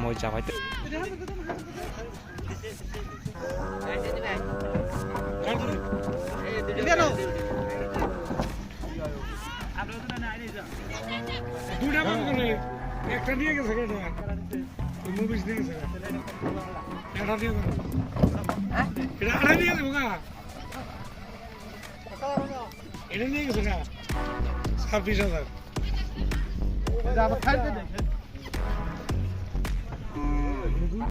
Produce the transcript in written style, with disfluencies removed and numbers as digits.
Môi chào phải tự দুটা কাম করে একটা দিয়ে গেছে কেন মুভিস দিয়ে গেছে এটা দিয়ে গেছে এটা আড়াই দিয়ে গেছে গা এটা নিয়ে গেছে গা 26,000 আবার খাইতে দে